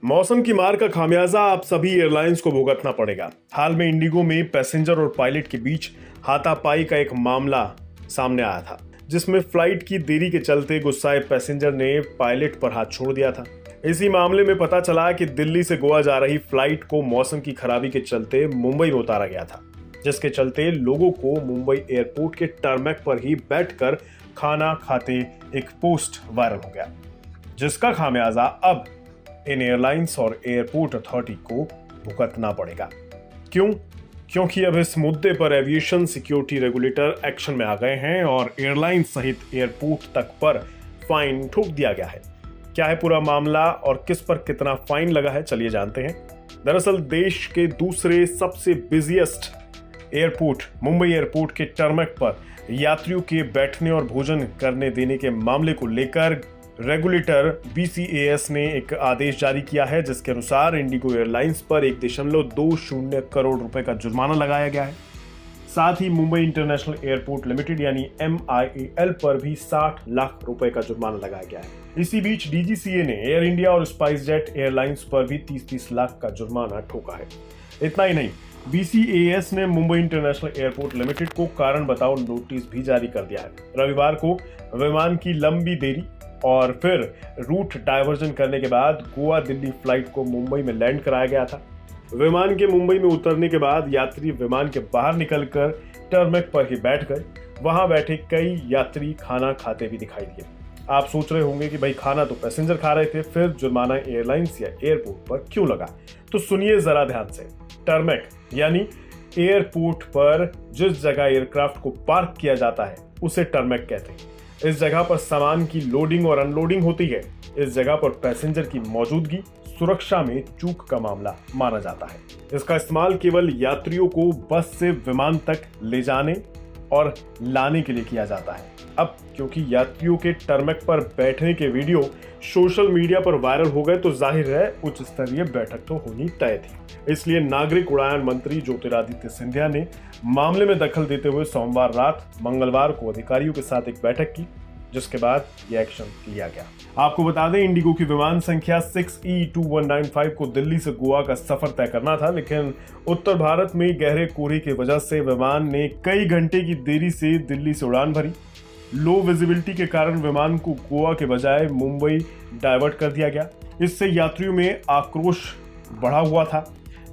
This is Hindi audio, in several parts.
मौसम की मार का खामियाजा आप सभी एयरलाइंस को भुगतना पड़ेगा। हाल में इंडिगो में पैसेंजर और पायलट के बीच हाथापाई का एक मामला सामने आया था, जिसमें फ्लाइट की देरी के चलते गुस्साए पैसेंजर ने पायलट पर हाथ छोड़ दिया था। इसी मामले में पता चला कि दिल्ली से गोवा जा रही फ्लाइट को मौसम की खराबी के चलते मुंबई में उतारा गया था, जिसके चलते लोगों को मुंबई एयरपोर्ट के टारमैक पर ही बैठकर खाना खाते एक पोस्ट वायरल हो गया, जिसका खामियाजा अब इन एयरलाइंस और एयरपोर्ट अथॉरिटी को भुगतना पड़ेगा। क्यों? क्योंकि अब इस मुद्दे पर एविएशन सिक्योरिटी रेगुलेटर एक्शन में आ गए हैं और एयरलाइन सहित एयरपोर्ट तक पर फाइन ठोक दिया गया है। क्या है पूरा मामला और किस पर कितना फाइन लगा है, चलिए जानते हैं। दरअसल देश के दूसरे सबसे बिजिएस्ट एयरपोर्ट मुंबई एयरपोर्ट के टारमैक पर यात्रियों के बैठने और भोजन करने देने के मामले को लेकर रेगुलेटर BCAS ने एक आदेश जारी किया है, जिसके अनुसार इंडिगो एयरलाइंस पर 1.20 करोड़ रुपए का जुर्माना लगाया गया है। साथ ही मुंबई इंटरनेशनल एयरपोर्ट लिमिटेड यानी MIAL पर भी 60 लाख रुपए का जुर्माना लगाया गया है। इसी बीच DGCA ने एयर इंडिया और स्पाइसजेट एयरलाइंस पर भी 30-30 लाख का जुर्माना ठोका है। इतना ही नहीं, BCAS ने मुंबई इंटरनेशनल एयरपोर्ट लिमिटेड को कारण बताओ नोटिस भी जारी कर दिया है। रविवार को विमान की लंबी देरी और फिर रूट डायवर्जन करने के बाद गोवा दिल्ली फ्लाइट को मुंबई में लैंड कराया गया था। विमान के मुंबई में उतरने के बाद यात्री विमान के बाहर निकलकर टारमैक पर ही बैठ गए। वहां बैठे कई यात्री खाना खाते भी दिखाई दिए। आप सोच रहे होंगे कि भाई खाना तो पैसेंजर खा रहे थे, फिर जुर्माना एयरलाइंस या एयरपोर्ट पर क्यों लगा? तो सुनिए जरा ध्यान से। टारमैक यानी एयरपोर्ट पर जिस जगह एयरक्राफ्ट को पार्क किया जाता है उसे टारमैक कहते हैं। इस जगह पर सामान की लोडिंग और अनलोडिंग होती है। इस जगह पर पैसेंजर की मौजूदगी सुरक्षा में चूक का मामला माना जाता है। इसका इस्तेमाल केवल यात्रियों को बस से विमान तक ले जाने और लाने के लिए किया जाता है। अब क्योंकि यात्रियों के टारमैक पर बैठने के वीडियो सोशल मीडिया पर वायरल हो गए, तो जाहिर है उच्च स्तरीय बैठक तो होनी तय थी। इसलिए नागरिक उड्डयन मंत्री ज्योतिरादित्य सिंधिया ने मामले में दखल देते हुए सोमवार रात मंगलवार को अधिकारियों के साथ एक बैठक की, जिसके बाद यह एक्शन लिया गया। आपको बता दें, इंडिगो की विमान संख्या 6E2195 को दिल्ली से गोवा का सफर तय करना था, लेकिन उत्तर भारत में गहरे कोहरे की वजह से विमान ने कई घंटे की देरी से दिल्ली से उड़ान भरी। लो विजिबिलिटी के कारण विमान को गोवा के बजाय मुंबई डाइवर्ट कर दिया गया। इससे यात्रियों में आक्रोश बढ़ा हुआ था।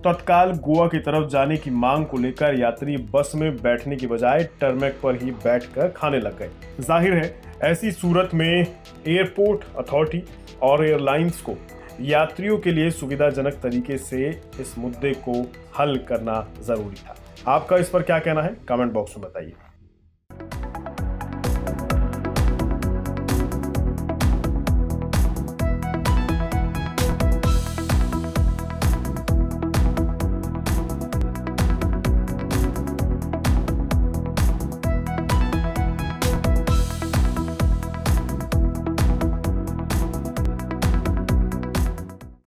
तत्काल गोवा की तरफ जाने की मांग को लेकर यात्री बस में बैठने की बजाय टारमैक पर ही बैठकर खाने लग गए। जाहिर है ऐसी सूरत में एयरपोर्ट अथॉरिटी और एयरलाइंस को यात्रियों के लिए सुविधाजनक तरीके से इस मुद्दे को हल करना जरूरी था। आपका इस पर क्या कहना है? कमेंट बॉक्स में बताइए।